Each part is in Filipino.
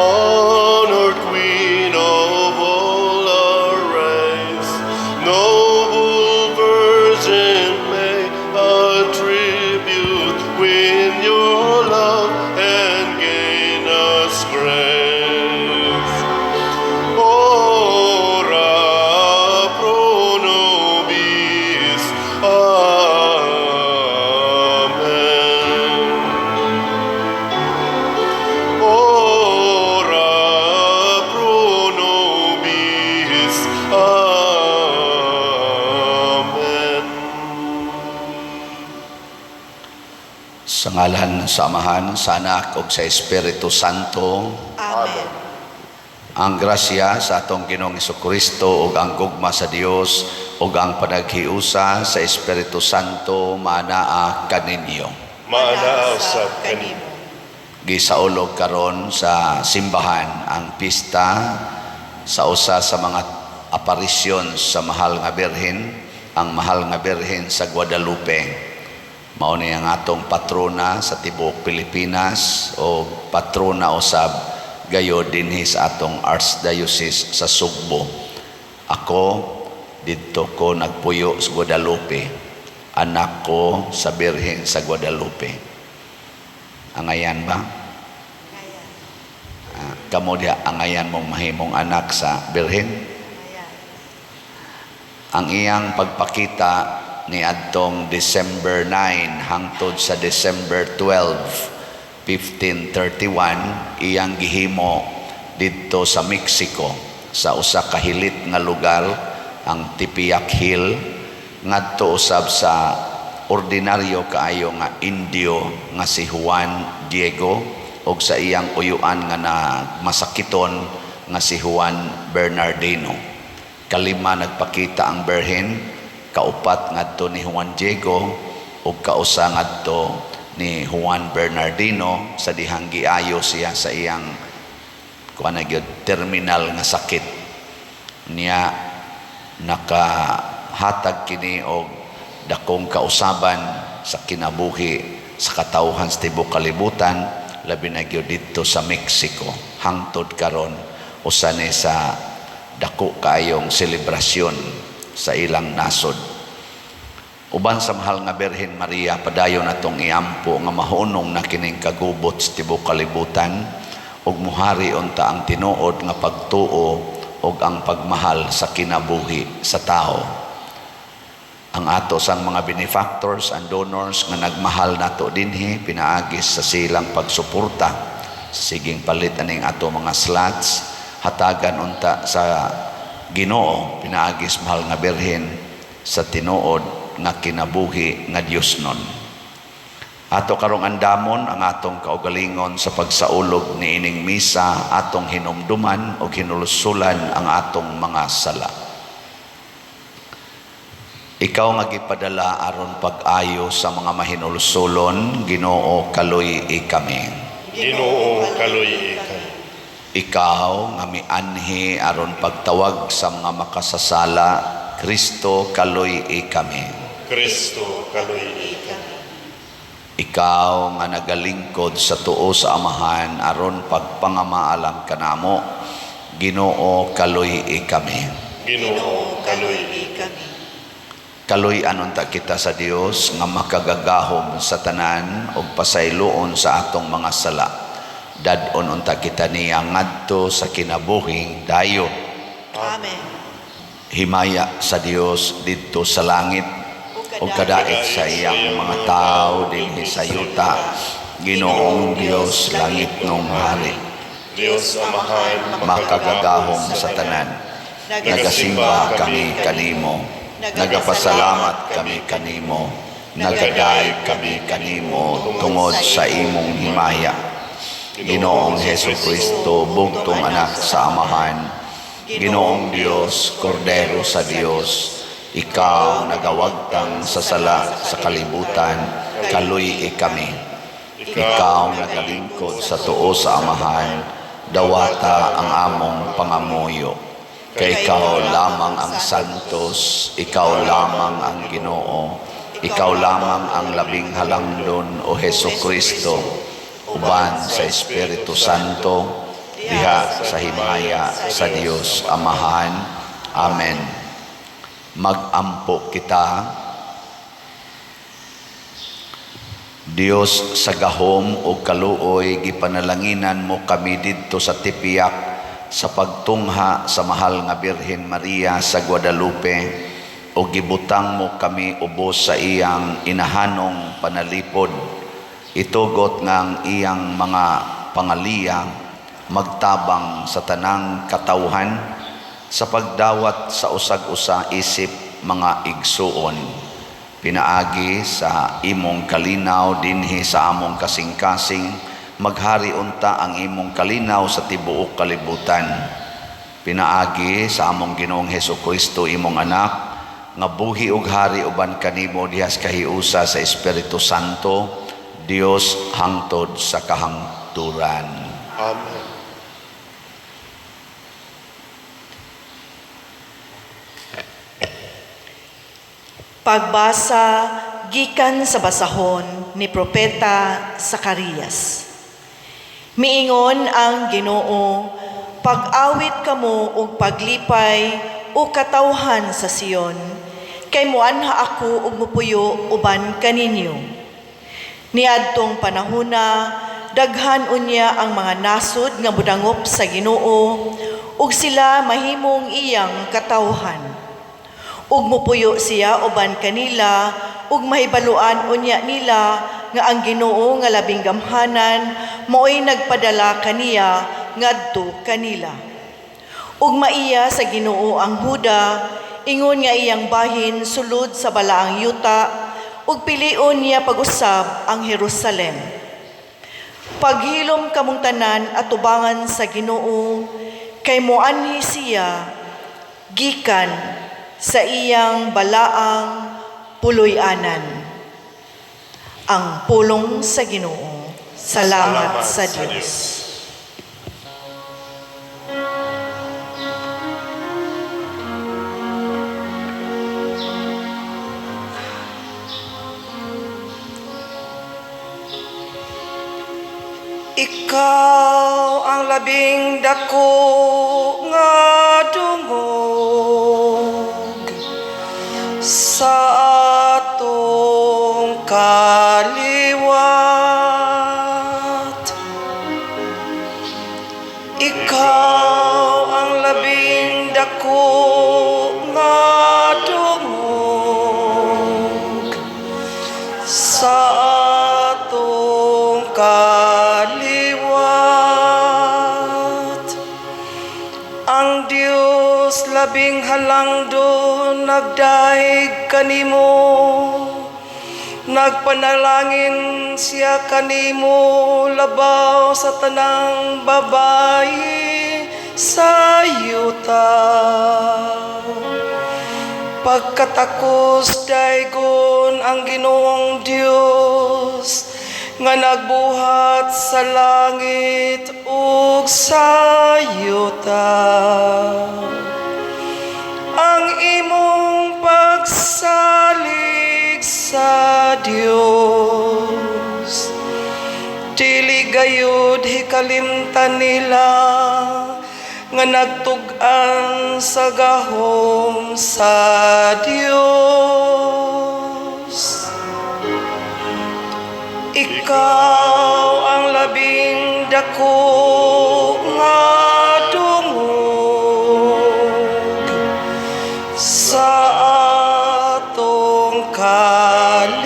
honored Queen of all our race, noble Virgin, may a tribute win your love and gain us grace. Ora pro nobis. Amen. Ora pro nobis. Amen. Sa ngalan sa Amahan, sa Anak, ug sa Espiritu Santo. Amen. Ang grasya sa atong Ginoong Jesucristo ug ang gugma sa Dios ug ang panaghiusa sa Espiritu Santo manaa kaninyo. Maana usab kanimo. Gisaulog karon sa simbahan ang pista sa usa sa mga aparisyon sa Mahal nga Birhen, ang Mahal nga Birhen sa Guadalupe. Mao ni ang atong patrona sa tibuok Pilipinas o patrona usab gayo dinhi sa atong Archdiocese sa Sugbo. Ako didto ko nagpuyo sa Guadalupe. Anak ko sa Birhen sa Guadalupe. Angayan ba? Kamo dia angayan mong mahimong anak sa Birhen? Ang iyang pagpakita ni adtong December 9 hangtod sa December 12 1531 iyang gihimo didto sa Mexico sa usa ka hilit nga lugar ang Tipiak Hill ngadto usab sa ordinaryo kaayo nga Indio nga si Juan Diego ug sa iyang uyuan nga masakiton nga si Juan Bernardino. Kalima nagpakita ang Birhen, kaupat ngadto ni Juan Diego ug kausa ngadto ni Juan Bernardino sa dihang giayo siya sa iyang terminal nga sakit niya. Nakahatag kini og dakong kausaban sa kinabuhi sa katawhan sa tibuok kalibutan, labi na gyud dito sa Mexico hangtod karon usa ni sa dako kaayong selebrasyon sa ilang nasod. Uban sa Mahal nga Birhen Maria, padayon natong iampo nga mahunong na kining kagubot sa tibuok kalibutan ug muhari unta ang tinuod nga pagtuo ug ang pagmahal sa kinabuhi sa tao. Ang ato sang mga benefactors and donors nga nagmahal nato dinhi pinaagis sa silang pagsuporta sa siging palit aning ato mga slots hatagan unta sa Ginoo pinaagis Mahal nga Birhen sa tinuod nga kinabuhi nga Dios nun. Ato karong andamon ang atong kaugalingon sa pagsaulog ni ining misa, atong hinumduman o hinulusulan ang atong mga sala. Ikaw nga gipadala aron pag-ayo sa mga mahinulusulon, Ginoo kaluy kami. Ginoo kaluy kami. Ikaw nga mianhi aron pagtawag sa mga makasasala, Kristo kaluy kami. Kristo kaluy kami. Ikaw nga nagalingkod sa tuo sa Amahan aron pagpangamaalam kanamo, Ginoo kaluy kami. Ginoo kaluy kami. Kaluy anunta kita sa Dios nga makagagahom sa tanan ug pasayloon sa atong mga sala. Dadon unta kita niya ngadto sa kinabuhing dayon. Amen. Himaya sa Dios didto sa langit o kadait sa iyang mga tao dinhi sa yuta, Ginoong Dios langit nung hari. Dios Amahan Makagagahom sa tanan. Nagasimba kami kanimo, nagapasalamat kami kanimo, nagaday kami kanimo tungod sa imong himaya. Ginoong Jesucristo, bugtong anak sa Amahan, Ginoong Dios, Kordero sa Dios, ikaw nagawagtang sa sala sa kalibutan, kaluy kami. Ikaw nagalingkod sa tuo sa Amahan, dawata ang among pangamuyo. Kay ikaw lamang ang santos, ikaw lamang ang Ginoo, ikaw lamang ang labing halangdon o Jesucristo, uban sa Espiritu Santo, diha sa himaya sa Dios Amahan. Amen. Magampo kita. Dios sa gahom o kaluoy, gipanalanginan mo kami didto sa tipiyak sa pagtungha sa mahal nga Birhen Maria sa Guadalupe, o gibutang mo kami ubos sa iyang inahanong panalipod. Itugot ngang iyang mga pangaliyang magtabang sa tanang katawhan sa pagdawat sa usag-usa isip mga igsuon. Pinaagi sa imong kalinaw dinhi sa among kasing-kasing, maghari unta ang imong kalinaw sa tibuok kalibutan. Pinaagi sa among Ginoong Hesukristo imong anak, nga buhi ug hari uban kanimo dihas kahiusa sa Espiritu Santo, Dios hangtod sa kahangturan. Amen. Pagbasa gikan sa basahon ni Propeta Zacarias. Miingon ang Ginoo, pag-awit kamo ug paglipay o katawhan sa Sion, kay muanha ako ug mupuyo uban kaninyo. Niadtong panahona, daghan unya ang mga nasod nga budangop sa Ginoo, ug sila mahimong iyang katawhan. Ug mupuyo siya uban kanila, ug mahibaluan unya nila nga ang Ginoo nga labing gamhanan mao'y nagpadala kaniya ngadto kanila. Ug maiya sa Ginoo ang Huda, ingon nga iyang bahin sulod sa balaang yuta, ug pilion niya pag-usab ang Jerusalem. Paghilom kamong tanan at tubangan sa Ginoo, kay moanhi siya gikan sa iyang balaang puloy-anan. Ang pulong sa Ginoo. Salamat sa Diyos. Ikaw ang labing dako nga dungog sa atong kaliwat. Ikaw ang labing dako nga dungog sa atong kaliwat. Ang Diyos labing halangdon nagdaig kanimo, nagpanalangin siya kanimo labaw sa tanang babayi sa yuta. Pagkatakos daygon ang Ginoong Dios nga nagbuhat sa langit ug sa yuta. Ang imong pagsalig sa Dios, dili gayud hikalimtan nila nga nagtug-an sa gahom sa Dios. Ikaw ang labing dako nga dungog sa atong kaliwat.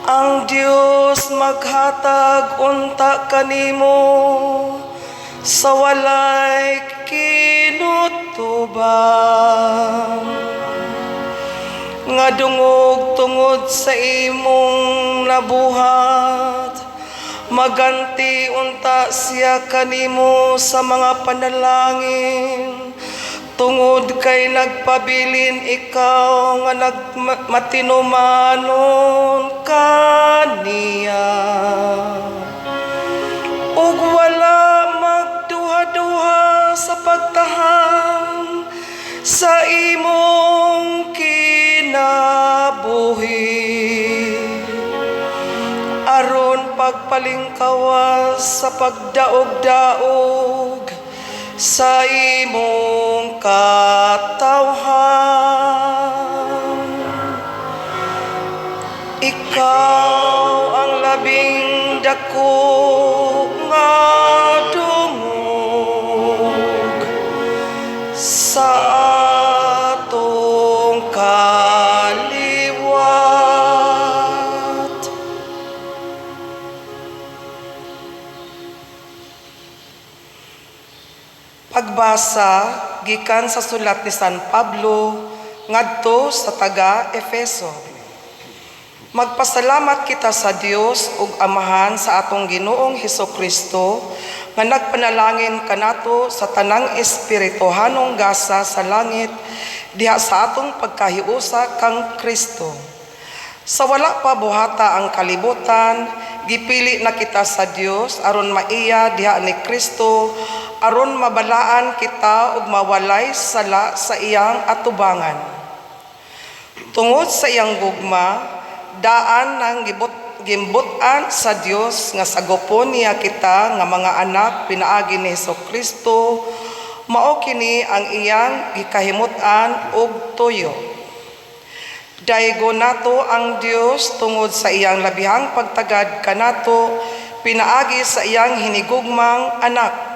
Ang Diyos maghatag unta kanimo sa walay kinutuban, nga dungog tungod sa imong nabuhat. Maganti unta siya kanimo sa mga panalangin, tungod kay nagpabilin ikaw nga nagmatinumanon kaniya. Ug wala magduha-duha sa pagtahan sa imong kinabuhi, aron pagpadayon magbalingkawas sa pagdaog-daog sa imong katawhan. Ikaw ang labing dako nga dungog sa atong kaliwat. Pagbasa gikan sa sulat ni San Pablo ngadto sa taga-Efeso. Magpasalamat kita sa Dios ug Amahan sa atong Ginoong Hesukristo nga nagpanalangin kanato sa tanang espirituhanong gasa sa langit diha sa atong pagkahiusa kang Kristo. Sa wala pa buhata ang kalibutan, gipili na kita sa Dios aron maiya diha ni Kristo aron mabalaan kita ug mawalay sala sa iyang atubangan. Tungod sa iyang gugma, daan ng gimbutan sa Dios nga sagopon niya kita nga mga anak pinaagi ni Hesukristo, mao kini ang iyang gikahimutan ug tuyo. Daigo nato ang Dios tungod sa iyang labihang pagtagad kanato pinaagi sa iyang hinigugmang anak.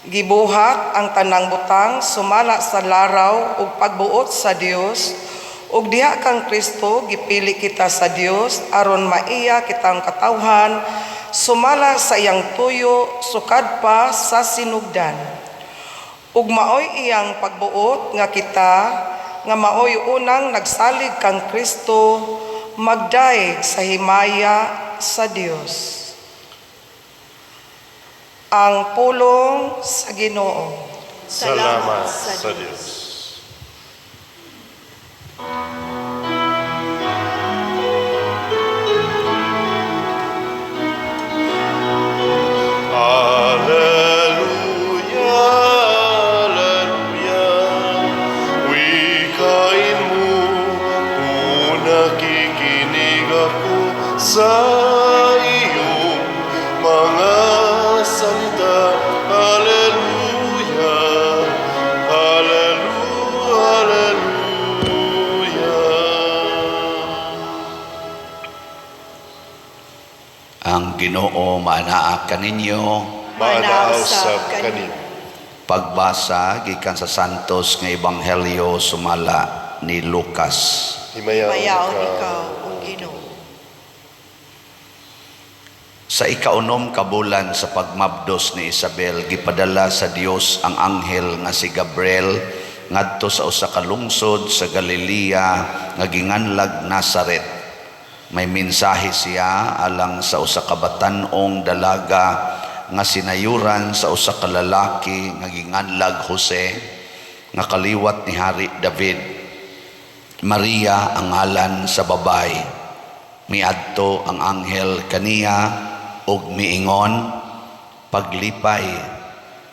Gibuhat ang tanang butang sumala sa laraw ug pagbuot sa Dios. Ug diha kang Kristo gipili kita sa Dios aron maiya kitang katawhan sumala sa iyang tuyo sukad pa sa sinugdan. Ug maoy iyang pagbuot nga kita nga maoy unang nagsalig kang Kristo magdaig sa himaya sa Dios. Ang pulong sa Ginoo. Salamat sa Diyos. Alleluia, alleluia. Wikain mo, nakikinig ako sa iyong mga salita. Alleluia, alleluia, alleluia. Ang Ginoo maanaa kaninyo. Manausap kanin. Pagbasa gikan sa Santos nga Ebanghelyo sumala ni Lucas. Mayaon Himayaon ikaw, O Ginoo. Sa ikaunom ka bulan sa pagmabdos ni Isabel, gipadala sa Dios ang anghel nga si Gabriel ngadto sa usa ka lungsod sa Galilea nga ginganlag Nazaret. May mensahe siya alang sa usa ka batan-ong dalaga nga sinayuran sa usa ka lalaki nga ginganlag Jose nga kaliwat ni Hari David. Maria ang ngalan sa babay. Miadto ang anghel kaniya ug miingon, paglipay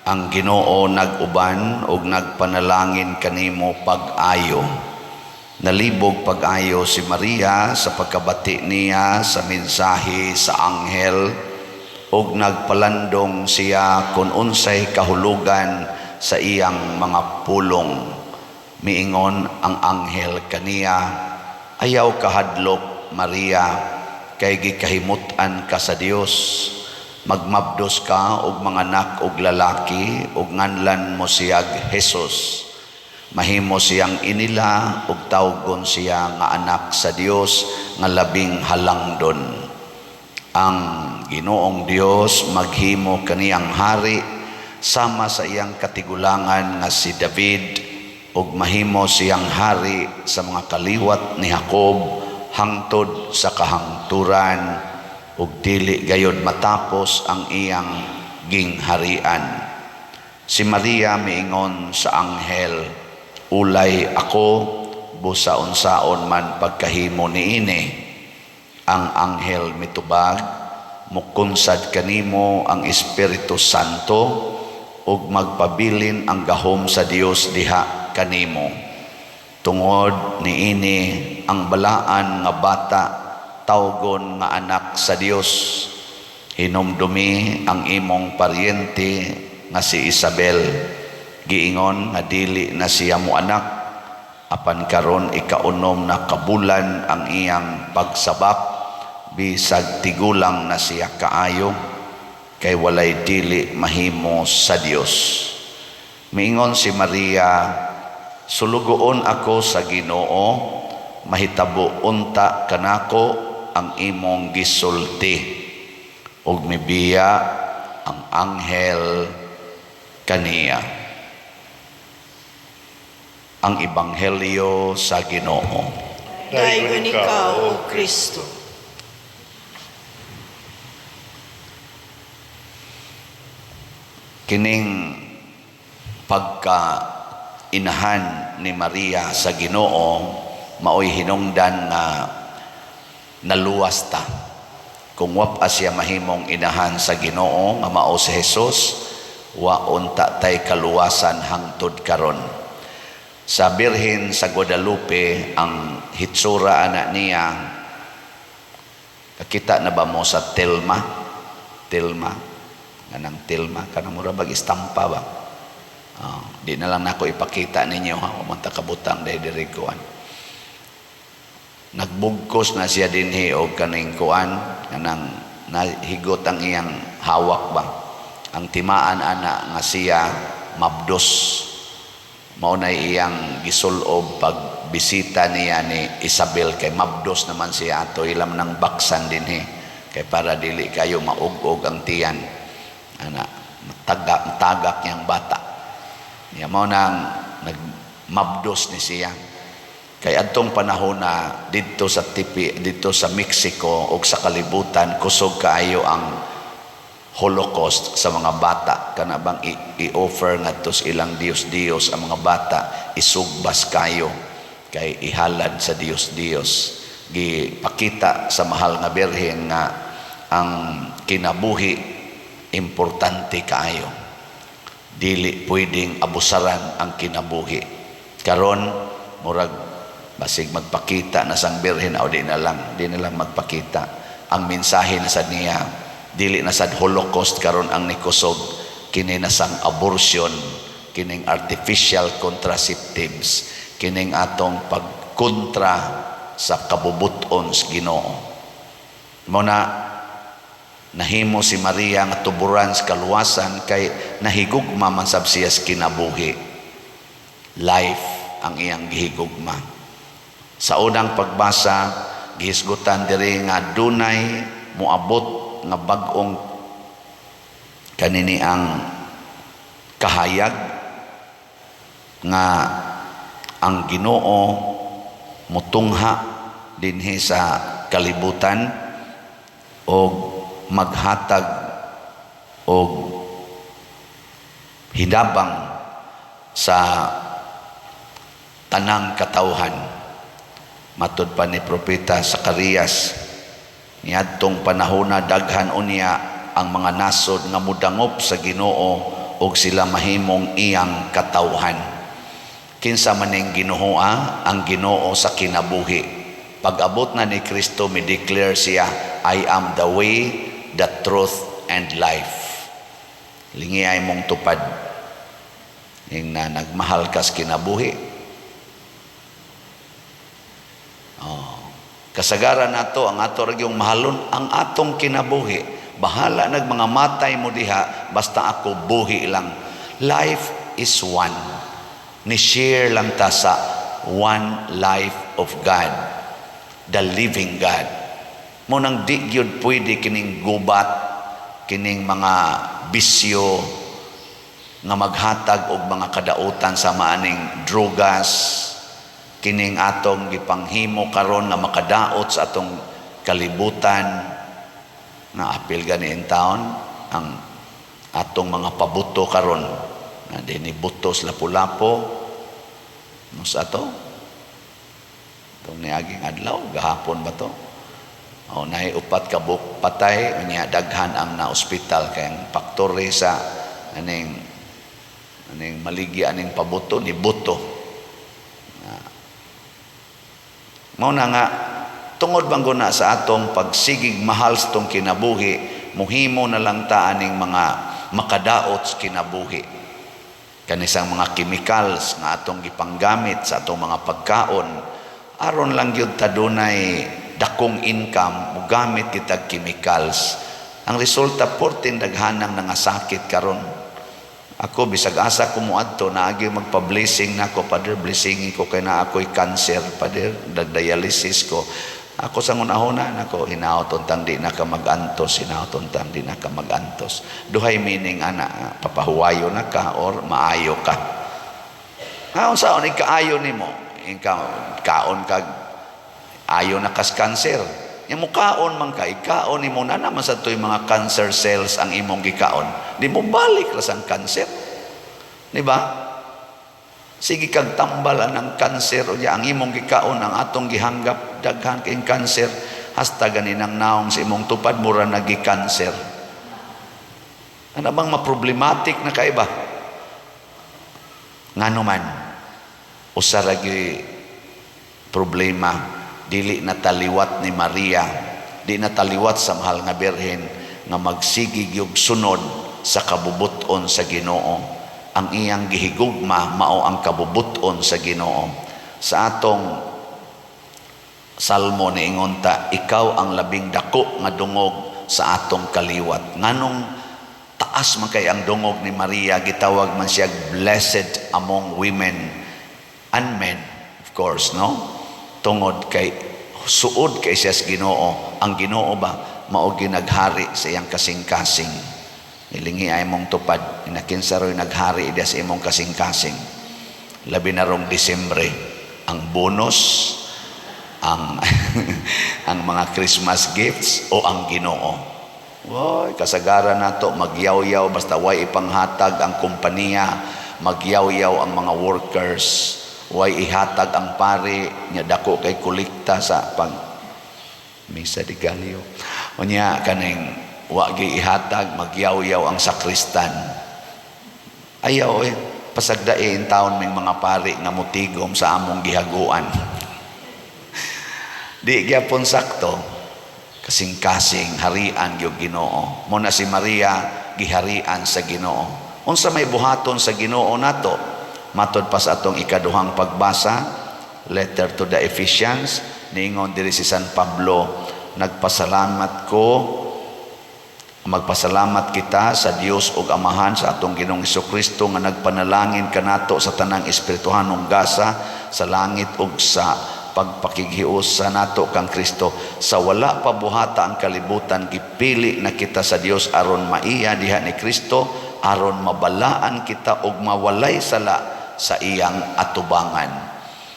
ang Ginoo nag-uban ug nagpanalangin kanimo pag-ayo. Nalibog pag-ayo si Maria sa pagkabati niya sa mensahe sa anghel ug nagpalandong siya kung unsay kahulugan sa iyang mga pulong. Miingon ang anghel kaniya, ayaw kahadlok Maria, kay gikahimutan ka sa Dios. Magmabdos ka og mga anak og lalaki ug nganlan mo siyag Jesus. Mahimo siyang inila ug tawgon siya nga anak sa Dios nga labing halangdon. Ang Ginoong Dios maghimo kaniyang hari sama sa iyang katigulangan nga si David ug mahimo siyang hari sa mga kaliwat ni Jacob hangtod sa kahangturan ug dili gayud matapos ang iyang gingharian. Si Maria miingon sa anghel, ulay ako busaon-saon man pagkahimo niini. Ang anghel mitubag, mukunsad kanimo ang Espiritu Santo ug magpabilin ang gahom sa Dios diha kanimo. Tungod niini ang balaan nga bata tawgon nga anak sa Dios. Hinumdumi ang imong paryente nga si Isabel, giingon nga dili na siya mo anak, apan karon ikaunom na kabulan ang iyang pagsabak, bisag tigulang na siya kaayo, kay walay dili mahimo sa Dios. Miingon si Maria, sulugoon ako sa Ginoo, mahitabo unta kanako ang imong gisulti, ug mibiya ang anghel kaniya. Ang Ebanghelyo sa Ginoo. Dayon ikaw, O Kristo. Kining pagka inahan ni Maria sa Ginoo, maoy hinungdan nga naluwas ta. Kung wa siya mahimong inahan sa Ginoo nga mao si Jesus, wa unta tay kaluwasan hangtod karon. Sa Birhen sa Guadalupe, ang hitsura anak niya, nakita na ba mo sa Telma? Ganang Telma, kanang mura bag istampa ba? Di na lang nako ipakita ninyo ha, umanta kabutang dahil dirikuan. Nagbugkos na siya dinhi og kaning kuan, kanang nahigot ang iyang hawak ba? Ang timaan ana nga siya mabdos. Maunay iyang gisulob pag bisita niya ni Isabel, kay mabdos naman siya ato, ilam ng baksan dinhi, kay para dili kayo maugog ang tiyan. Matagak niyang bata. Niya mo nang nagmabdos ni siya. Kay adtong panahon na dito sa Mexico o sa kalibutan, kusog kaayo ang Holocaust sa mga bata. Kana bang i-offer ngadto sa ilang Dios ang mga bata, isugbas kayo kay ihalad sa Dios. Gipakita sa mahal nga Birhen nga ang kinabuhi importante kaayo. Dili pwedeng abusaran ang kinabuhi. Karon murag basig magpakita na sang Birhen o di na lang magpakita. Ang mensahe na sa niya, dili na sad Holocaust karon ang nikusog, kini na sang abortion, kining artificial contraceptives, kining atong pagkontra sa kabubuton sa Ginoo. Mo na nahimo si Maria nga tuburan sa kaluwasan kay nahigugma man sab siya sa kinabuhi. Life ang iyang gihigugma. Sa unang pagbasa, gihisgutan diri nga dunay moabot nga bag-ong kanini ang kahayag nga ang Ginoo mutungha dinhi sa kalibutan o maghatag o hidabang sa tanang katawhan. Matud pa ni Propeta Zacarias, niadtong panahon na daghan unya ang mga nasod nga mudangop sa Ginoo ug sila mahimong iyang katawhan. Kinsa maning ginuhoa ang Ginoo sa kinabuhi. Pag-abot na ni Kristo, mi-declare siya, I am the way, the truth, and life. Lingi ay mong tupad. Yung na nagmahal ka sa kinabuhi. Kasagaran nato ang ato ragyong mahalon ang atong kinabuhi. Bahala nag mga matay mo diha, basta ako buhi lang. Life is one. Ni-share lang ta sa one life of God, the living God. Mo nang di gyud pwede kining gubat, kining mga bisyo nga maghatag og mga kadautan sa maaning drogas, kining atong gipanghimo karon nga makadaot sa atong kalibutan, na apil gani in town ang atong mga pabuto karon na dinhi butos lapu-lapo nos ato itong niaging adlaw gahapon ba to nay upat ka buk patay unya daghan ang na ospital kay ang paktore sa aning maligi aning pabuto ni buto. Mao na nga tungod bang guna sa atong pagsigig mahal sa tong kinabuhi, muhimo na lang ta aning mga makadaot sa kinabuhi. Kanisang mga chemicals nga atong gipanggamit sa atong mga pagkaon, aron lang yun ta dunay dakong income, mugamit kitag chemicals. Ang resulta, portin daghanang nangasakit karon. Ako, bisag asa ko muadto, naagi magpa-blessing na ako, Father, blessingin ko kay na ako'y cancer, Father, nag-dialysis ko. Ako sa ngunahuna, nako, hinaoton tang di na ka mag-antos, hinaoton tang di na ka mag-antos. Duhay meaning, papahuwayo na ka or maayo ka. Saan kaayo ni mo? Kaon ka, ayo na kas cancer. Yung mukaon man ka, ikaon ni mo na naman sa ito'y mga cancer cells ang imong gikaon. Di mo balik lang ang cancer. Di ba? Sige kag tambalan ng cancer o ang imong gikaon ang atong gihanggap daghan kay cancer hasta ganinang naong sa imong tupad mura nagi-cancer. Ano bang maproblematic na kaiba? Ngano man usaragi problema dili nataliwat ni Maria, di nataliwat sa mahal nga Birhen nga magsigig yung sunod sa kabubuton sa Ginoo. Ang iyang gihigugma mao ang kabubuton sa Ginoo. Sa atong salmo ni ingonta, ikaw ang labing dako nga dungog sa atong kaliwat. Nganong taas man kay ang dungog ni Maria, gitawag man siya blessed among women and men, of course, no? Tungod kay suod kay siya sa Ginoo. Ang Ginoo ba mao ginaghari sa iyang kasing-kasing. Ilingi ay mong tupad inakinsa ro'y naghari ida sa imong kasing-kasing. Labi na rong Disyembre ang bonus, ang ang mga Christmas gifts o ang Ginoo. Woy, kasagaran nato magyaw-yaw basta way ipanghatag ang kompanya, magyaw-yaw ang mga workers. Way ihatag ang pari nya dako kay kolekta sa pag misa di Galio. Unya kaning wa gi ihatag magyaw-yaw ang sakristan. Ayaw pasagdain taon ming mga pari nga mutigom sa among gihaguan. Di gyapon sakto kasing-kasing harian gyud Ginoo. Mo na si Maria giharian sa Ginoo. Unsa may buhaton sa Ginoo nato? Matod pa sa atong ikaduhang pagbasa, letter to the Ephesians, niingon diri si San Pablo, magpasalamat kita sa Dios ug Amahan sa atong Ginoong Hesukristo nga nagpanalangin kanato sa tanang espirituhanong gasa sa langit ug sa pagpakighios sa nato kang Kristo. Sa wala pa buhata ang kalibutan, gipili na kita sa Dios aron maiya diha ni Kristo, aron mabalaan kita ug mawalay sala sa iyang atubangan.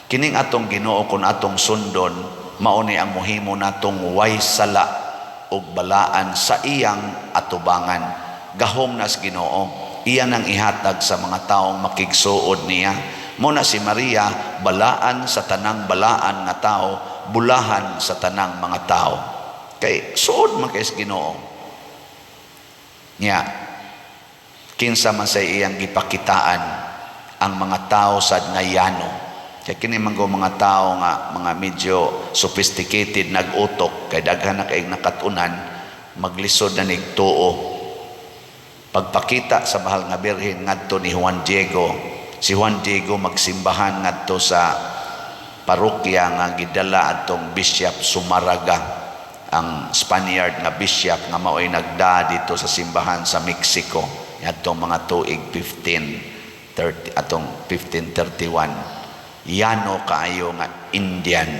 Kining atong Ginoo kun atong sundon, mao ni ang muhimo natong way sala ug balaan sa iyang atubangan. Gahom nas Ginoo, iya nang ihatag sa mga taong makigsuod niya. Mo na si Maria, balaan sa tanang balaan nga tao, bulahan sa tanang mga tao. Kay suod man kay Ginoo. Nya kinsa man sa iyang gipakitaan ang mga tao sa ngayano. Kaya kini mga tao nga mga medyo sophisticated nag-utok kay daghan na kay nakatunan maglisod na nigtuo. Pagpakita sa mahal nga Birhen ngadto ni Juan Diego. Si Juan Diego magsimbahan ngadto sa parokya nga gidala atong Bishop Sumaraga, ang Spaniard nga bishop nga mao'y nagda dito sa simbahan sa Mexico atong mga tuig 1531. Yano kaayo nga Indian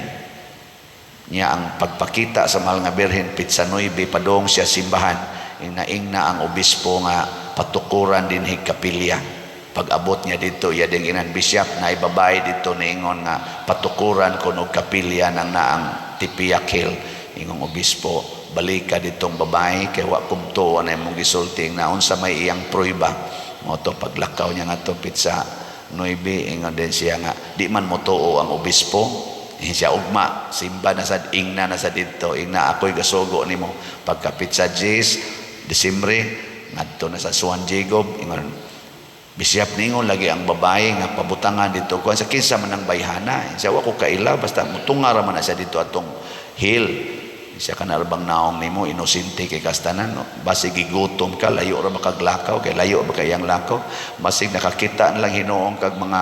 niya ang pagpakita sa mahal nga Birhen pitsa 9 padong siya simbahan ingna ang obispo nga patukuran din higkapilya. Pag abot niya dito iya ding inan bishop na ibabay dito niingon nga patukuran kuno kapilya nang naang Tipiak Hill. Ingong obispo balik ka ditong babae kay wa kumto na imong gisulting na unsa may iyang prueba mo to paglakaw niya nga to pitsa 9 ingon din siya nga di man mo tuo ang obispo siya ugma simba na sa ingna na sa dito ingna ako'y gasugo nimo pagkapit sa Disyembre ngadto na sa Juan Diego ingon bishop ningon lagi ang babae nga pabutangan dito kuan sa kinsa man ang bayhana siya wa ko kaila basta mutunga ra man na siya dito atong hill siya ka nalabang naong nimo inosente kay kastanan no? Basig gigutom ka layo ra makaglakaw kay layo ba kayang lakaw, basig nakakita lang Hinoong kag mga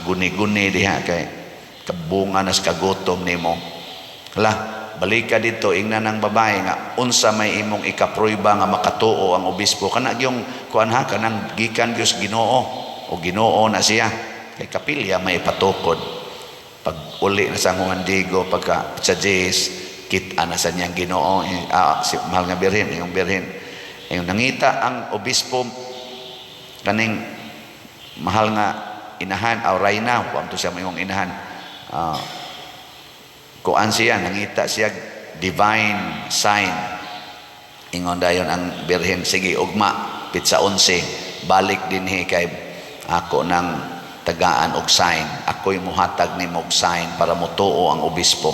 guni-guni diha kay kabunga nas kagutom nimo. Hala, balik ka dito ingnan ng babae nga unsa may imong ikapruiba nga makatuo ang obispo kana gyung kuan ha kanang gikan Dios Ginoo o Ginoo na siya kay kapilya may patukod. Pag uli na sa Juan Diego pagka sa Jays kita na sa niyang Ginoo si mahal nga birhen yung birhen yung nangita ang obispo kaning mahal nga inahan aw rayna kung to siya mayong inahan kuan siya nangita siya divine sign ingon dayon ang birhen sige ugma pitsa 11 balik dinhi kay ako ng tagaan og sign ako'y muhatag nimo og sign para motuo ang obispo.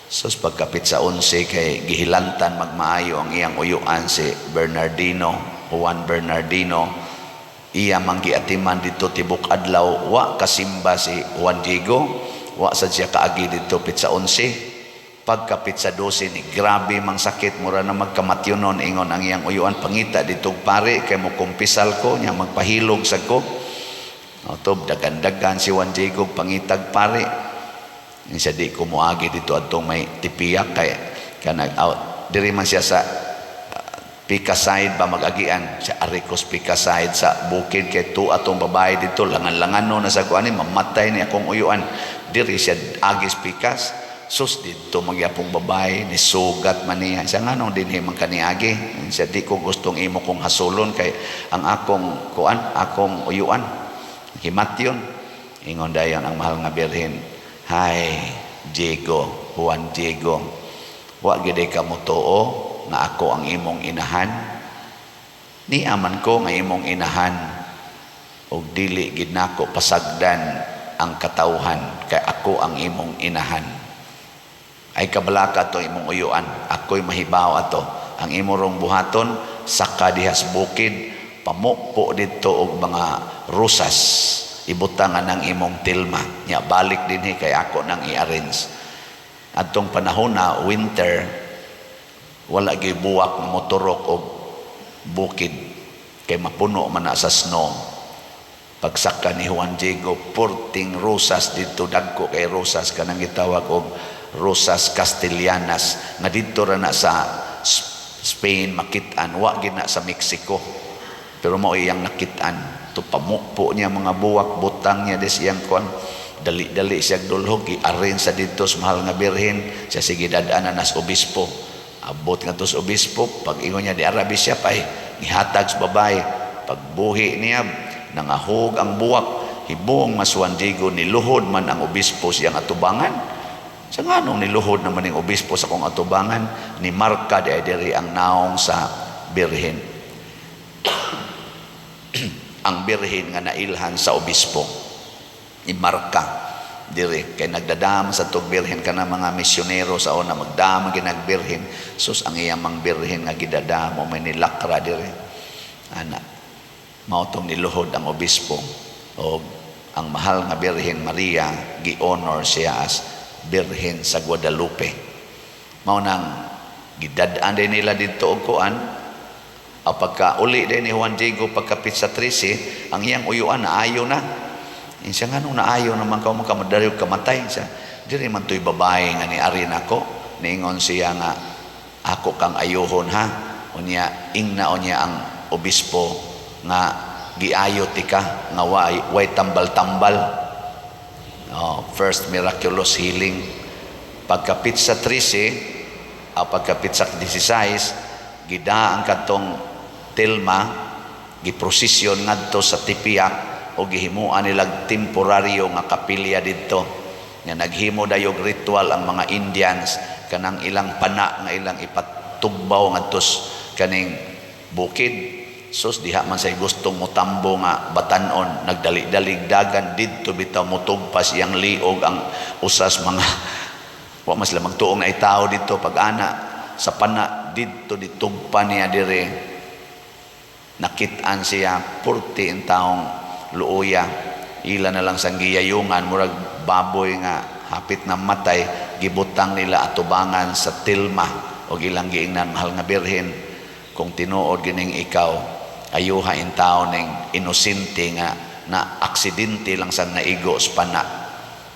Sus pagkapit sa 11 kay gihilantan magmaayo ang iyang uyuan si Bernardino, Juan Bernardino. Iya manggiatiman dito tibok adlaw wa kasimba si Juan Diego, wa sad siya kaagi dito pit sa 11. Pagkapit sa 12 ni grabe mang sakit mura na magkamatyonon ingon ang iyang uyuan pangita dito pare kay mo kumpisal ko nya magpahilog sa ko. Otob dagan-dagan si Juan Diego pangitag pare. Siya di ko muagi dito atong may tipiyak kay kanag out diri man siya sa Pika side ba magagian sa Aricos Pika side sa bukid kay tu atong babae dito langan-langan no na sa kuani mamatay ni akong uyuan diri siya agis Pikas sus dito magyapong babae ni sugat man niya siya nganong dinhi man kaniagi siya di ko gustong imo kong hasulon kay ang akong kuan akong uyuan himatyon ingon dayon ang mahal nga birhen. Hay, Diego, Juan Diego, wa gid ka mo tuo nga ako ang imong inahan. Ni aman ko nga imong inahan og dili gid nako pasagdan ang katawhan kay ako ang imong inahan. Ay kabalaka to imong uyuan, ako'y mahibaw ato. Ang imo rong buhaton saka dihas bukid, pamukpo dito og mga rusas. Ibutangan ng imong tilma nya balik dinhi kay ako nang i-arrange adtong panahon na winter wala gyud buwak nga motorok og bukid kay mapuno man na sa snow. Pagsaka ni Juan Diego porting rosas dito dagko kay rosas kanang gitawag og rosas castellanas nga dito ra na sa Spain makit-an wa gid na sa Mexico pero mao iyang nakit-an to pamukpo niya mga buwak butang niya des iyang kon dali-dali siya dulhog i-arrange sa dito sa mahal nga birhen siya sige dadaanan nas obispo abot nga to sa obispo pag ingon niya di arabi siya pay ihatag sa babae pagbuhi niya nangahog ang buwak hibong mas Juan Diego niluhod man ang obispo siyang atubangan sa nganong niluhod naman ang obispo sa kong atubangan ni marka di diri ang naong sa birhen ang birhen nga nailhan sa obispo imarka diri kay nagdadam sa tug birhen kana mga misyonero sa una magdam ginagbirhen sus ang iyang mang birhen nga gidadamo may nilakra diri ana mao tong niluhod ang obispo o ang mahal nga birhen Maria gi-honor siya as birhen sa Guadalupe mao nang gidad-an din nila dito og kuan. Pagka uli din ni Juan Diego pagkapit sa 13 ang iyang uyuan naayo na siya nga nung naayo naman ka madali kamatay siya diri man to'y babae nga ni ari nako niingon siya nga ako kang ayuhon ha unya ingna unya ang obispo nga giayo tika nga way tambal-tambal first miraculous healing pagkapit sa 13 pagkapit sa 16 gidaan kadtong tilma giprosesyon ngadto sa tipiak o gihimuan nilag temporaryo nga kapilya didto nga naghimo dayog ritual ang mga Indians kanang ilang pana nga ilang ipatugbaw ngadtos kaning bukid sus diha man say gustong motambo nga batanon nagdali-dalig dagan didto bitaw motugpas iyang liog ang usas mga wa mas lamang tuong na itaw dito pag ana sa pana didto ditugpa niya dire nakit-an siya 40 taong luoya ila na lang sang giyayungan murag baboy nga hapit na matay gibutang nila atubangan sa tilma o ilang giingnan mahal nga birhen, kung tinuod gining ikaw ayuha in tao ning inosente nga na aksidente lang sa naigo sa pana,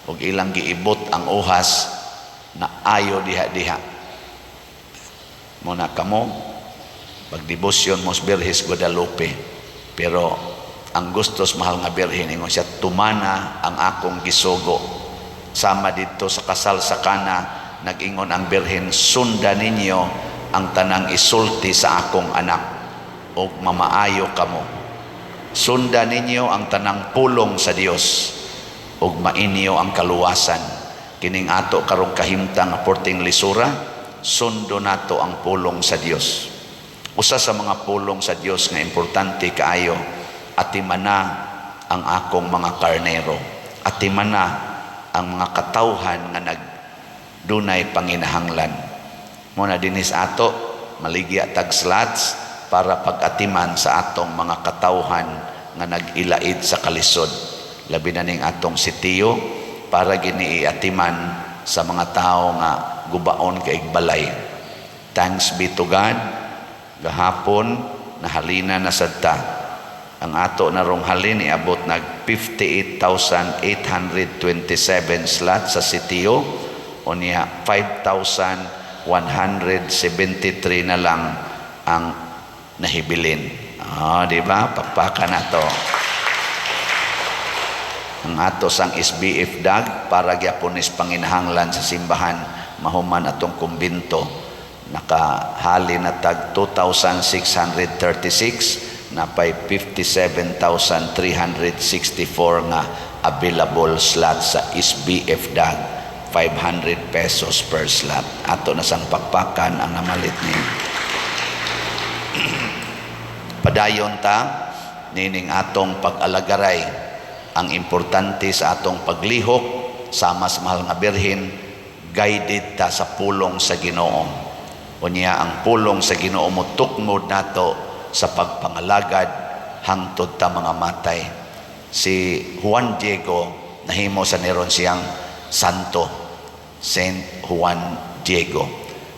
o ilang giibot ang uhas na ayo diha-diha. Muna kamo pagdebosyon mos Birhes Guadalupe, pero ang gustos mahal nga birhen ingon siya, tumana ang akong gisugo. Sama dito sa kasal sa Kana, nag-ingon ang birhen, sundan ninyo ang tanang isulti sa akong anak o mamaayo kamo. Sundan ninyo ang tanang pulong sa Dios o mainyo ang kaluwasan. Kining ato karong kahimtang aporting lisura, sundo nato ang pulong sa Dios. Usa sa mga pulong sa Dios nga importante kaayo, atimana ang akong mga karnero, atimana ang mga katawhan nga dunay panginahanglan. Muna dinis ato maligya tag slots para pag-atiman sa atong mga katawhan nga nag-ilaid sa kalisod, labi na ning atong sitiyo para giniiatiman sa mga tao nga gubaon kay balay. Thanks be to God, gahapon nahalina na sadta ang ato narong halin, iabot nag 58,827 slots sa sitiyo, o niya 5,173 na lang ang nahibilin. Di ba? Pakpaka na to. Ang ato sang SBF dag para gyaponis panginahanglan sa simbahan mahuman atong kumbinto, nakahali na tag 2,636 na pay 57,364 nga available slot sa SBF dag, 500 pesos per slot. Ato na sang pakpakan ang namalit ni padayon ta nining atong pag-alagaray. Ang importante sa atong paglihok sama sa mahal nga birhen, guided ta sa pulong sa Ginoo. Unya ang pulong sa Ginoo mo tukmod nato sa pagpangalagad hangtod ta mga matay. Si Juan Diego nahimo sa neron siyang santo, Saint Juan Diego.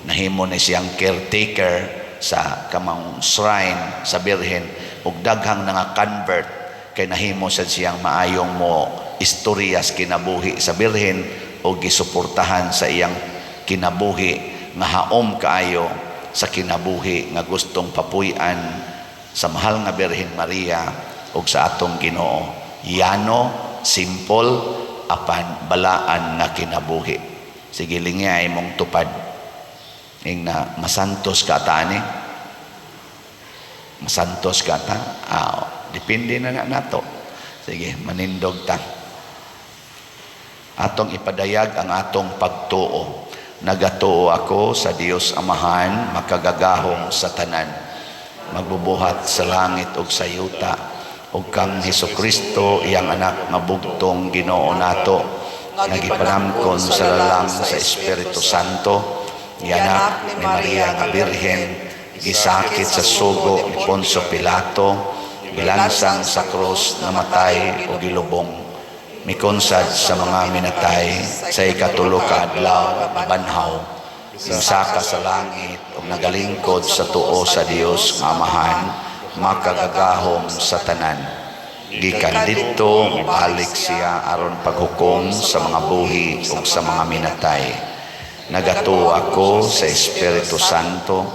Nahimo ni siyang caretaker sa kamang shrine sa Birhen, ug daghang nga convert kay nahimo sa siyang maayong mo istoryas kinabuhi sa Birhen o gisuportahan sa iyang kinabuhi nga haom kaayo sa kinabuhi nga gustong papuy-an sa mahal nga Birhen Maria ug sa atong Ginoo. Yano, simple, apan balaan nga kinabuhi. Sige lingay mong tupad ing na masantos ka tani, masantos ka ta. Depende na nato. Sige, manindog ta. Atong ipadayag ang atong pagtuo. Nagatuo ako sa Dios Amahan, makagagahong sa tanan, magbubuhat sa langit ug sa yuta, ug kang Hesukristo iyang anak nga bugtong Ginoo nato, nagipanamkon sa lalang sa Espiritu Santo, anak ni Maria nga Birhen, gisakit sa sugo ni Poncio Pilato, gilansang sa krus, namatay o gilubong, mikonsad sa mga minatay, sa ikatulo ka adlaw banhaw, sinsaka sa langit ug nagalingkod sa tuo sa Dios nga Amahan, makagagahom sa tanan. Gikan didto balik siya aron paghukom sa mga buhi ug sa mga minatay. Nagatuo ako sa Espiritu Santo,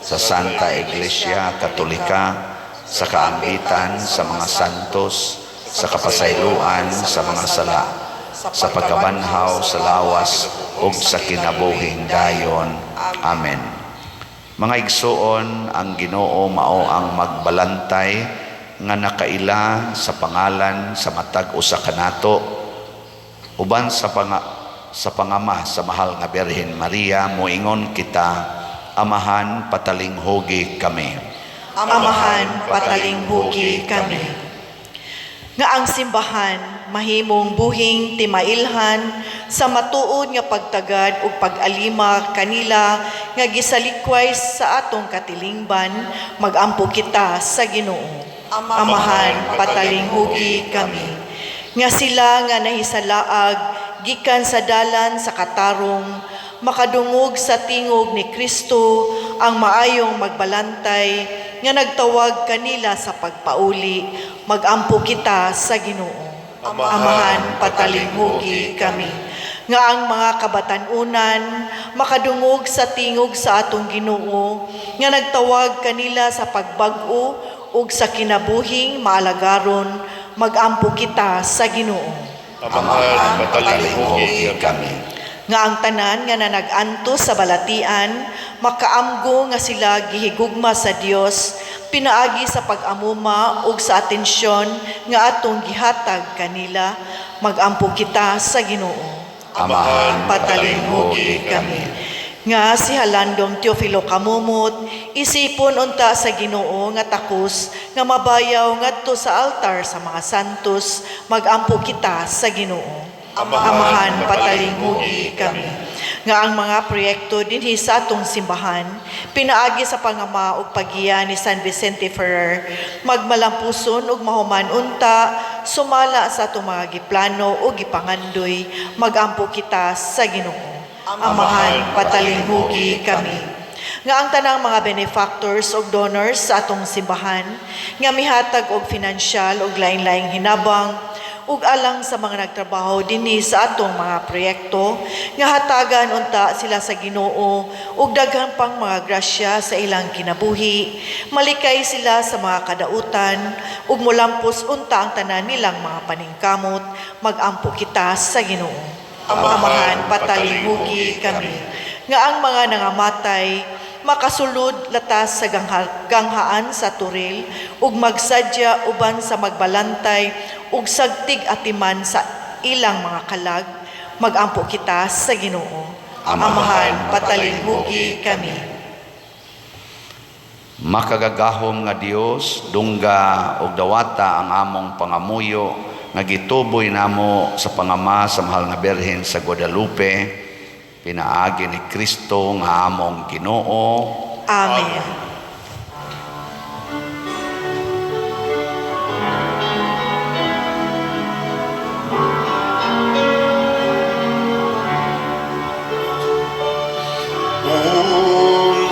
sa Santa Iglesia Katolika, sa kaambitan sa mga santos, sa kapasayloan sa mga sala, sa pagkabanhaw sa lawas ug sa kinabuhing dayon. Amen. Mga igsoon, ang Ginoo mao ang magbalantay nga nakaila sa pangalan sa matag usa kanato, uban sa pangama sa mahal nga Birhen Maria, moingon kita, Amahan, patalinghugi kami. Amahan, patalinghugi kami. Nga ang simbahan mahimong buhing timailhan sa matuod nga pagtagad ug pag-alima kanila nga gisalikway sa atong katilingban, magampo kita sa Ginoo. Amahan, patalinghugi kami. Nga sila nga nahisalaag gikan sa dalan sa katarong, makadungog sa tingog ni Kristo ang maayong magbalantay nga nagtawag kanila sa pagpauli, magampo kita sa Ginoo. Amahan, patalinghugi kami. Nga ang mga kabatanunan makadungog sa tingog sa atong Ginoo, nga nagtawag kanila sa pagbag-o ug sa kinabuhing maalagaron, magampo kita sa Ginoo. Amahan, patalinghugi kami. Nga ang tanan nga nanag-anto sa balatian, makaamgo nga sila gihigugma sa Dios, pinaagi sa pag-amuma ug sa atensyon nga atong gihatag kanila, magampo kita sa Ginoo. Amahan, Patalinghugi kami. Nga si Halandom Teofilo Kamumot, isipon unta sa Ginoo nga takos nga mabayaw ngadto sa altar sa mga santos, magampo kita sa Ginoo. Amahan, patalinghugi kami. Nga ang mga proyekto dinhi sa atong simbahan, pinaagi sa pangama ug paggiya ni San Vicente Ferrer, magmalampuson ug mahuman unta, sumala sa atong mga giplano ug gipangandoy, magampo kita sa Ginoo. Amahan, patalinghugi kami. Nga ang tanang mga benefactors ug donors sa atong simbahan, nga mihatag og pinansyal ug lain-laing hinabang, ug alang sa mga nagtrabaho dinhi sa atong mga proyekto, nga hatagan unta sila sa Ginoo ug daghang pang mga grasya sa ilang kinabuhi, malikay sila sa mga kadautan ug mulampos unta ang tanan nilang mga paningkamot, magampo kita sa Ginoo. Amahan, patalinghugi kami. Nga ang mga nangamatay makasulod latas sa ganghaan sa turil ug magsadya uban sa magbalantay ug sagtig atiman sa ilang mga kalag, magampo kita sa Ginoo. Amahan, patalinghugi kami. Makagagahom nga Dios, dungga ug dawata ang among pangamuyo nga gituboy namo sa pangama sa mahal nga Birhen sa Guadalupe, pinaagi ni Kristo nga among Ginoo. Amen.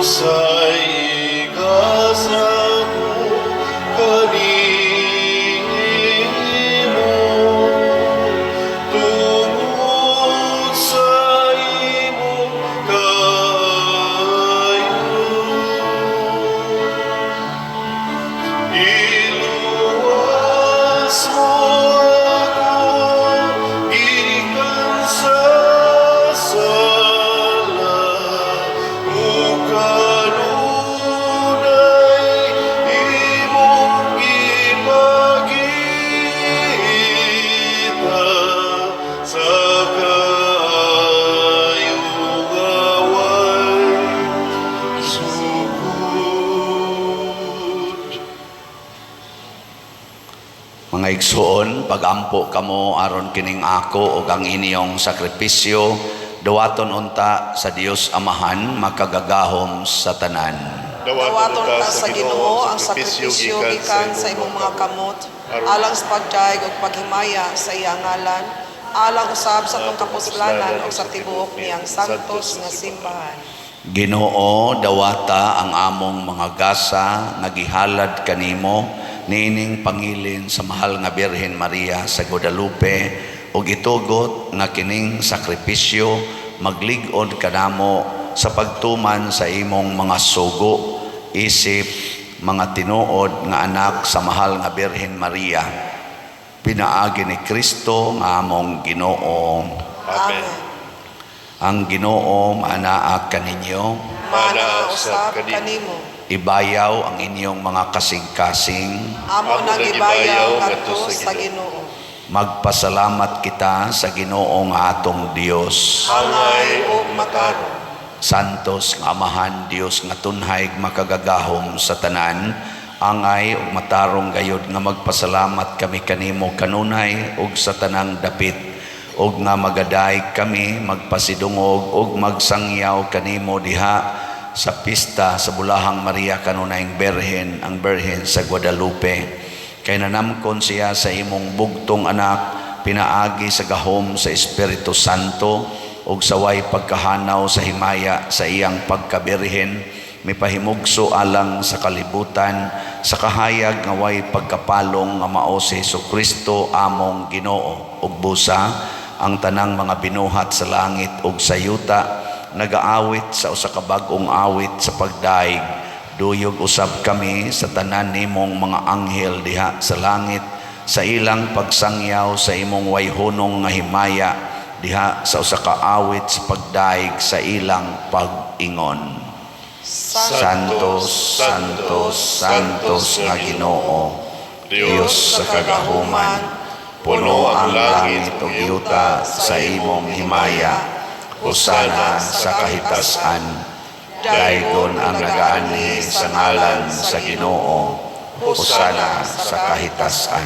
Unsay ikasamo kanimo, tungod sa imong kayo. Iluwas mo ako gikan sa sala, kanunay imong ipakita sa kayong away sugod. Mga igsoon, pagampo kamo aron kining ako ug ang inyong sakripisyo, dawaton unta sa Dios Amahan, makagagahom sa tanan. Dawaton ta sa Ginoo ang sakripisyo gikan sa imong mga kamot, alang sa pagdaig ug paghimaya sa iyang ngalan, alang usab sa atong kapuslanan ug sa tibuok niyang santos nga simbahan. Ginoo, dawata ang among mga gasa nga gihalad kanimo niining pangilin sa mahal nga Birhen Maria sa Guadalupe, ug itugot nga kining sakripisyo maglig-on kanamo sa pagtuman sa imong mga sugo, isip, mga tinuod nga anak sa mahal nga Birhen Maria, pinaagi ni Kristo nga among Ginoo. Amen. Ang Ginoo maanaa kaninyo, Mana usab kanimo. ibayaw ang inyong mga kasing-kasing, Amo nang gibayaw ngadto sa Ginoo. magpasalamat kita sa Ginoo nga atong Dios. Angay ug matarong. Santos nga Amahan Dios nga tunhay makagagahom sa tanan, angay ug matarong gayud nga magpasalamat kami kanimo kanunay ug sa tanang dapit, ug nga magaday kami magpasidungog ug magsangyaw kanimo diha sa pista sa Bulahang Maria kanunayng Birhen, ang Birhen sa Guadalupe. Kay nanamkon siya sa imong bugtong anak, pinaagi sa gahom sa Espiritu Santo, ug saway pagkahanaw sa himaya sa iyang pagkabirhen, mipahimugso alang sa kalibutan sa kahayag nga way pagkapalong nga mao si Hesukristo among Ginoo, ug busa ang tanang mga binuhat sa langit ug sa yuta nagaawit sa usa ka bag-ong awit sa pagdaig. Duyog usab kami sa tanan nimong mga anghel diha sa langit sa ilang pagsangyaw sa imong wayhunong nga himaya diha sa usa ka awit sa pagdaig sa ilang pag-ingon. Santos, Santos, Santos nga Ginoo, Dios sa kagahuman, puno ang langit ug yuta sa imong himaya. Hosana sa kahitasan, daygon ang nagaanhi sa ngalan sa Ginoo. Hosana sa kahitasan.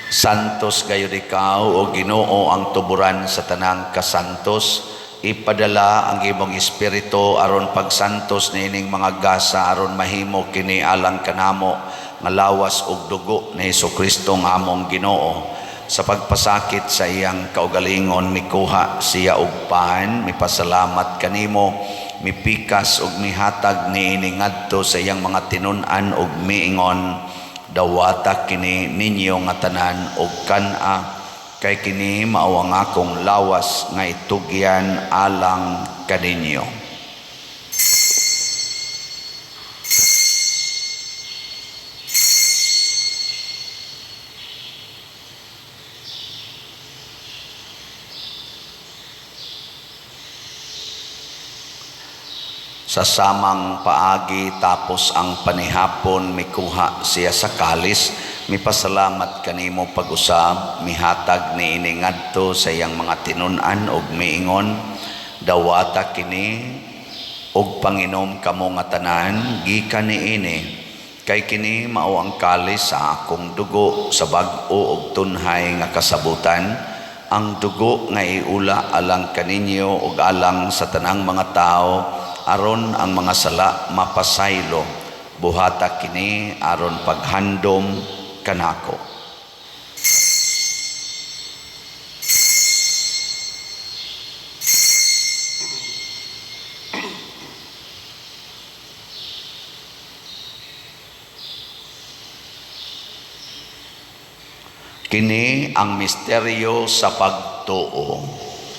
Santos gayud ikaw o Ginoo ang tuburan sa tanang kasantos. Ipadala ang imong espiritu aron pagsantos niining mga gasa aron mahimo kini alang kanamo nga lawas ug dugo ni Hesukristo nga among Ginoo. Sa pagpasakit sa iyang kaugalingon mikuha siya og pan, mipasalamat kanimo, mipikas ug mihatag niini ngadto sa iyang mga tinun-an ug miingon, dawata kini ninyo nga tanan ug kan-a, kay kini mao ang akong lawas nga itugyan alang kaninyo. Sa samang paagi tapos ang panihapon mikuha siya sa kalis, mipasalamat kanimo pag-usab, mihatag niini ngadto sa iyang mga tinun-an ug miingon, dawata kini ug panginom kamo nga tanan gikan niini, kay kini mao ang kalis sa akong dugo sa bag-o ug tunhay nga kasabutan, ang dugo nga iula alang kaninyo ug alang sa tanang mga tao aron ang mga sala mapasaylo. Buhata kini aron paghandom kanako. Kini ang misteryo sa pagtuo.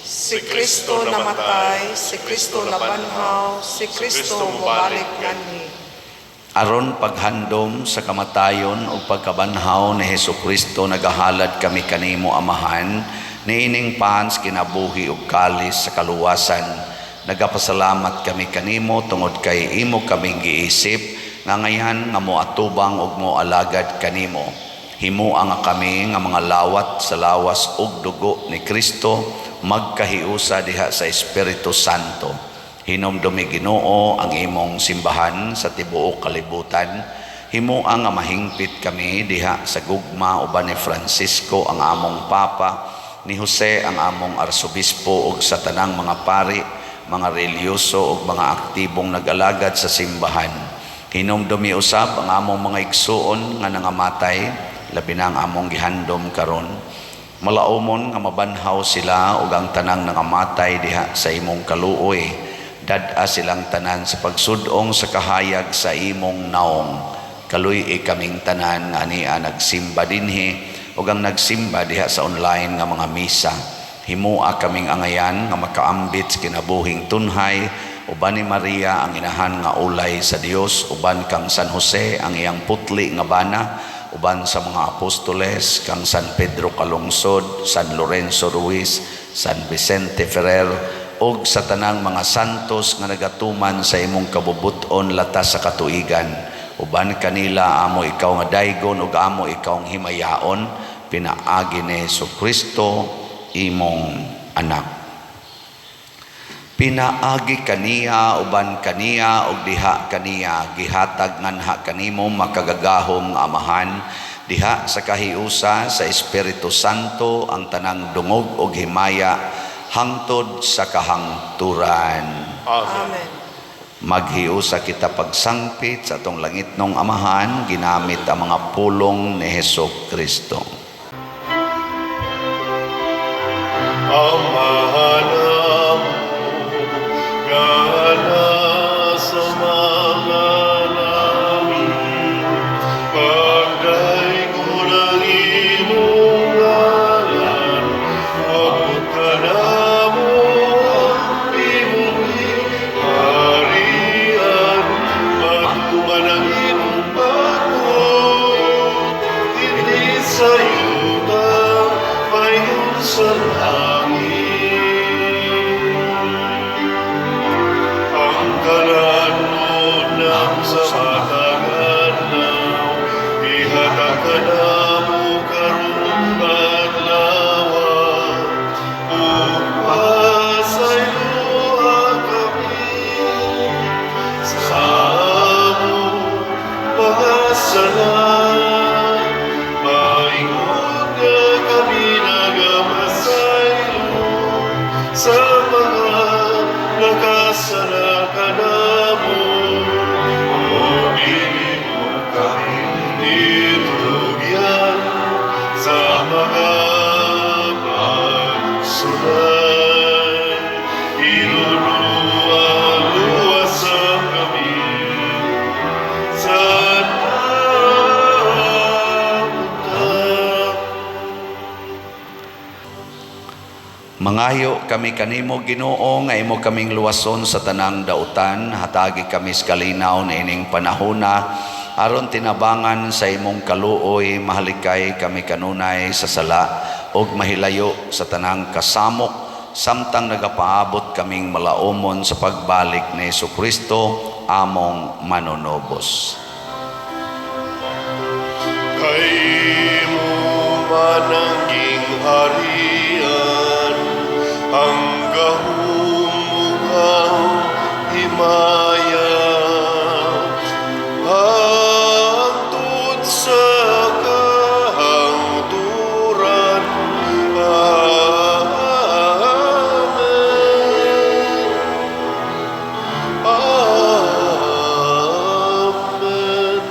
Si Kristo namatay, si Kristo nabanhaw, si Kristo mubalik nganhi. Aron paghandom sa kamatayon o pagkabanhaw ni Hesukristo nagahalad kami kanimo Amahan, niining pans kinabuhi ug kalis sa kaluwasan. Nagapasalamat kami kanimo tungod kay imo kaming giisip nga ngayan nga moatubang ug moalagad kanimo. Himua nga kami nga mga lawat sa lawas ug dugo ni Kristo magkahiusa diha sa Espiritu Santo. Hinomdumi Ginoo ang imong simbahan sa tibuok kalibutan. Himua nga mahingpit kami diha sa gugma uban ni Francisco ang among Papa, ni Jose ang among Arsobispo ug sa tanang mga pari, mga reliyoso ug mga aktibong nag-alagad sa simbahan. Hinomdumi usab ang among mga igsuon nga nangamatay, labi na ang among gihandom karon. Malaumon nga mabanhaw sila ug ang tanang nangamatay diha sa imong kaluoy. Dad-a silang tanan sa pagsudong sa kahayag sa imong naong. Kaluy kaming tanan nga ania nagsimba dinhi ug ang nagsimba diha sa online nga mga misa. Himua kaming angayan nga makaambit sa kinabuhing tunhay, uban ni Maria ang inahan nga ulay sa Dios, uban kang San Jose ang iyang putli nga bana, uban sa mga apostoles kang San Pedro Calungsod, San Lorenzo Ruiz, San Vicente Ferrer, ug sa tanang mga santos nga nagatuman sa imong kabubuton latas sa katuigan. Uban kanila amo ikaw nga daygon ug amo ikaw ang himayaon, pinaagi ni Hesukristo imong anak. Pinaagi kaniya uban kaniya ug diha kaniya gihatag nganha kanimo makagagahom nga Amahan, diha sa kahiusa sa Espiritu Santo ang tanang dungog ug himaya hangtod sa kahangturan. Amen. Maghiusa kita pagsangpit sa atong langitnong Amahan ginamit ang mga pulong ni Hesukristo. Amahan mo gana sa mga namin. Pagday ko ng imong ngalan, abot ka na mo imong harian. Matuman ang imong pagod, hindi sa yuta, mayon sa langit. Ang kalanod ng sa mataganaw, ihatag ka na mo karong adlawa. Upasay luha kami sa among mga sala. Maingon nga kami nagamasaylo sa mga nakasala ka na mo. O dili mo kami itugyan sa mga pagsulay. Iluluwa-luwasan kami sa namutan. Mangayo kami kanimo Ginoo nga imo kaming luwason sa tanang dautan, hatagi kami sa kalinaw na ining panahona aron tinabangan sa imong kaluoy, mahalikay kami kanunay sa sala ug mahilayo sa tanang kasamok samtang nagapaabot kaming malaumon sa pagbalik ni Jesucristo among manunobos. Kay mo mananging harian, ang gahumugang himaya, hangtod sa kahangturan. Amen. Amen.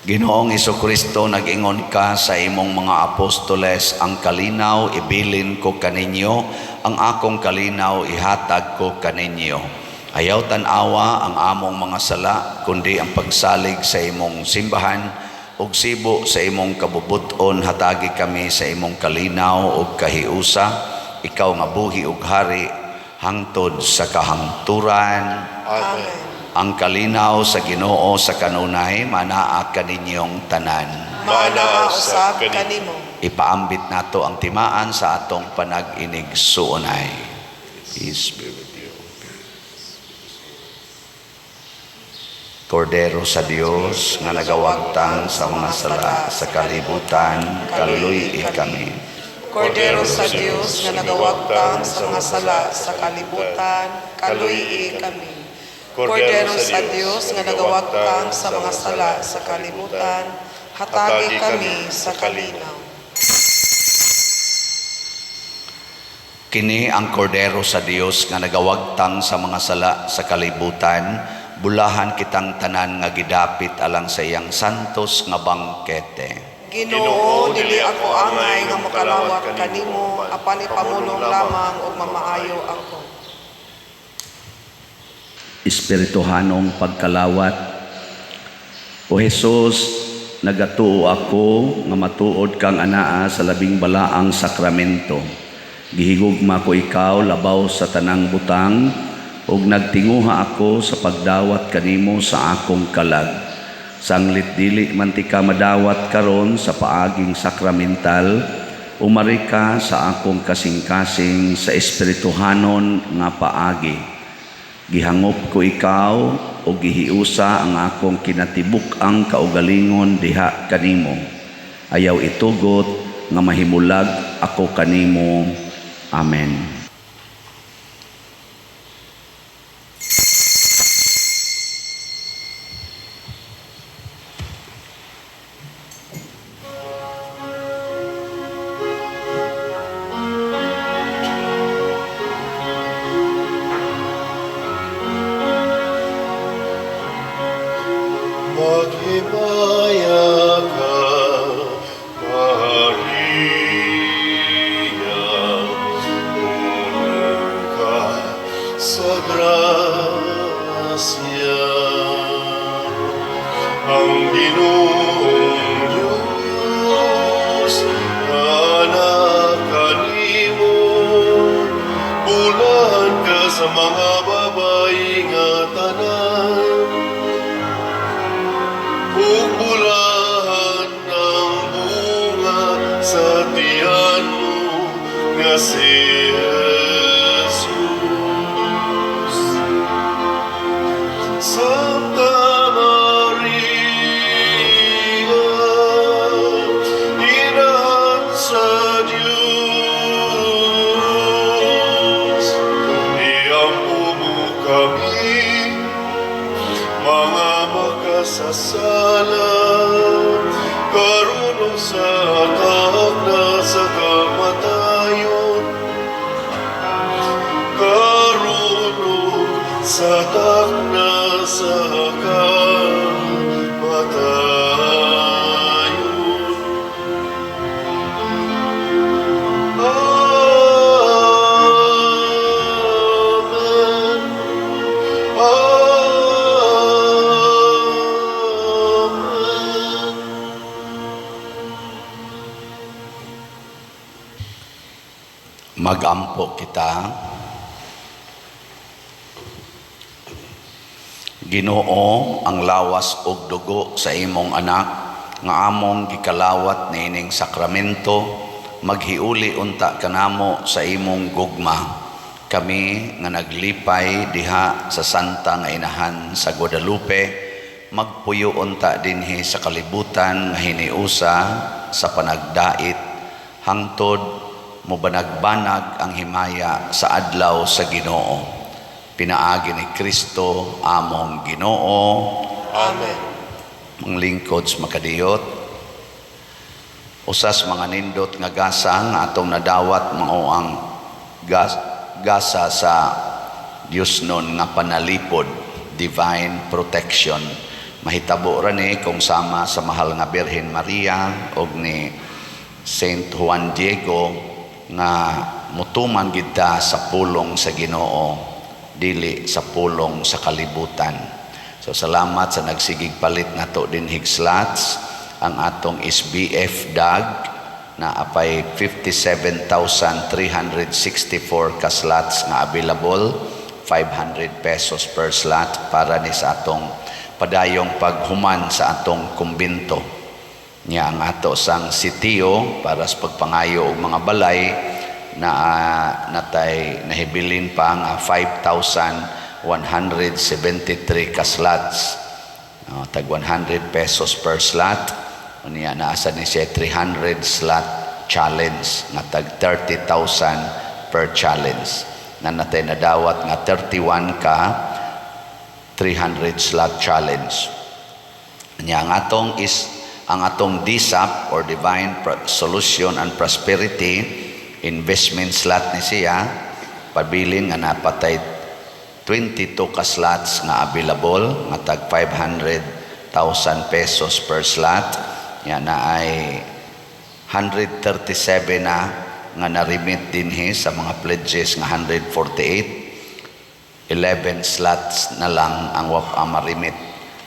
Ginoong Jesucristo, nag-ingon ka sa imong mga apostoles, ang kalinaw ibilin ko kaninyo, ang akong kalinaw ihatag ko kaninyo. Ayaw tanawa ang among mga sala, kundi ang pagsalig sa imong simbahan, ug sibo sa imong kabubuton hatagi kami sa imong kalinaw ug kahiusa, ikaw nga buhi ug hari, hangtod sa kahangturan. Amen. Ang kalinaw sa Ginoo sa kanunay, manaa kaninyong tanan. Manaa usab kanimo. Ipaambit nato ang timaan sa atong panag-inig suonay. Peace be with you. Kordero sa Dios nga nagawagtang sa mga sala sa kalibutan, kaluy kami. Kordero sa Dios nga nagawagtang sa mga sala sa kalibutan, kaluy kami. Kordero sa Dios nga nagawagtang sa mga sala sa kalibutan, hatagi kami sa kalinaw. Kini ang kordero sa Dios nga nagawagtang sa mga sala sa kalibutan, bulahan kitang tanan nga gidapit alang sa iyang santos nga bangkete. Ginoo, dili ako angay nga makalawat kanimo, apan ipamulong lamang ug mamaayo ako. Espirituhanong pagkalawat. O Jesus, nagatuo ako nga matuod kang anaa sa labing balaang sakramento. Gihigugma ko ikaw labaw sa tanang butang, ug nagtinguha ako sa pagdawat kanimo sa akong kalag. Sanglit dili man ti ka madawat karon sa paaging sakramental, umari ka sa akong kasing-kasing sa espirituhanon nga paagi. Gihangop ko ikaw o gihiusa ang akong kinatibuk ang kaugalingon diha kanimo. Ayaw itugot nga mahimulag ako kanimo. Amen. Maghimaya ka, Maria. siya. Ang Ginoong Diyos, anak kanimo, bulahan ka sa mga babae nga tanan, ug bulahan ang bunga sa tiyan mo nga si Jesus. Santa Maria, Inahan sa Diyos, iampo mo kami, mga makasasala, karon ug sa atak na sa kamatayon, karon ug sa atak na sa kamatayon. Amen. Amen. Magampo kita. Ginoo, ang lawas ug dugo sa imong anak nga among gikalawat niining sakramento, maghiuli unta kanamo sa imong gugma. Kami nga naglipay diha sa Santa nga Inahan sa Guadalupe, magpuyo unta dinhi sa kalibutan nga hiniusa sa panagdait, hangtod mubanag-banag ang himaya sa adlaw sa Ginoo. Pinaagi ni Kristo among Ginoo. Amen. Mga lingkods makadiyot, usas mga nindot nga gasa nga atong nadawat mao ang gasa sa Dios nun nga panalipod, divine protection. Mahitabo ra ni kung sama sa mahal nga Birhen Maria og ni Saint Juan Diego nga mutuman gid ta sa pulong sa Ginoo, dili sa pulong sa kalibutan. So salamat sa nagsigig palit nato din higslots, ang atong SBF DAG na apay 57,364 ka slots nga available, 500 pesos per slot para ni sa atong padayong paghuman sa atong kumbento. Nya ang ato sang sitio para sa pagpangayo og mga balay na natay nahibilin pa nga 5,173 ka slots. Tag 100 pesos per slot. Unya naasa ni siya 300 slot challenge nga tag 30,000 per challenge. Na natay nadawat nga 31 ka 300 slot challenge. Unya ang atong DSAP or Divine Solution and Prosperity investment slot ni siya, pabilin nga napatay 22 ka slots nga available nga tag 500,000 pesos per slot. Yan na ay 137 na nga na-remit dinhi sa mga pledges nga 148. 11 slots na lang ang ma-remit.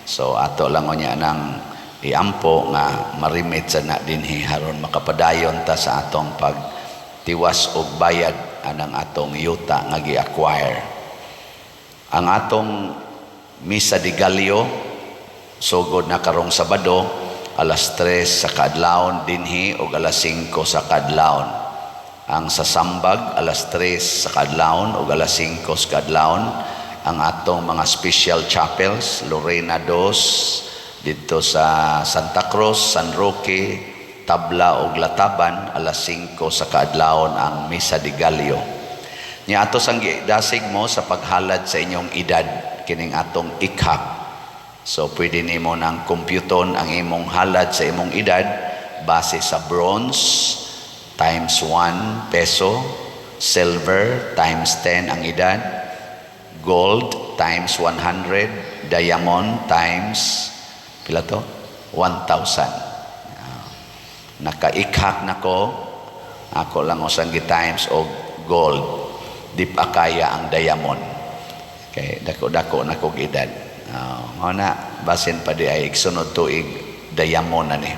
So ato lang niya nang iampo nga ma-remit sa na dinhi haron makapadayon ta sa atong pagtiwas og bayad anang atong yuta nga gi-acquire. Ang atong Misa de Gallo sugod na karong Sabado alas 3 sa kaadlawon dinhi ug alas 5 sa kaadlawon. Ang sasambag alas 3 sa kaadlawon ug alas 5 sa kaadlawon. Ang atong mga special chapels Lorena Dos dito sa Santa Cruz, San Roque, Tabla ug Lataban alas 5 sa kaadlawon ang Misa de Gallo. Nya ato sang dasig mo sa paghalad sa inyong edad kining atong ikhak. So pwede nimo nang kompyuton ang imong halad sa imong edad base sa bronze times 1 peso, silver times 10 ang edad, gold times 100, diamond times pila to? 1,000. Nakaikhak nako, ako lang usang gi times og gold. Di pa kaya ang diamond. Kay dako-dako na kog edad. Mao na basin pa di ay igsunod tuig dayamon na ni.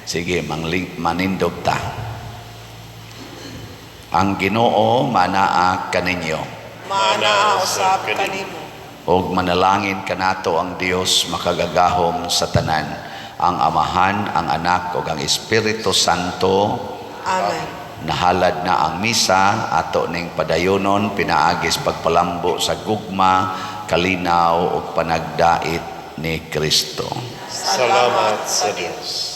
Sige, manindog ta. Ang Ginoo manaa kaninyo. Manaa usab kanimo. Og manalangin kanato ang Dios makagagahom sa tanan, ang Amahan, ang Anak ug ang Espiritu Santo. Amen. Nahalad na ang misa, ato ning padayonon, pinaagis pagpalambo sa gugma, kalinaw ug panagdait ni Kristo. Salamat sa Diyos.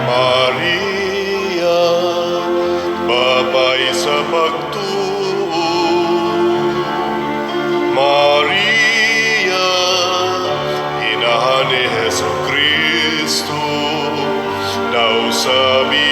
Maria, babay sa pagtuo. Maria, inahan ni Jesu Kristo, nausabi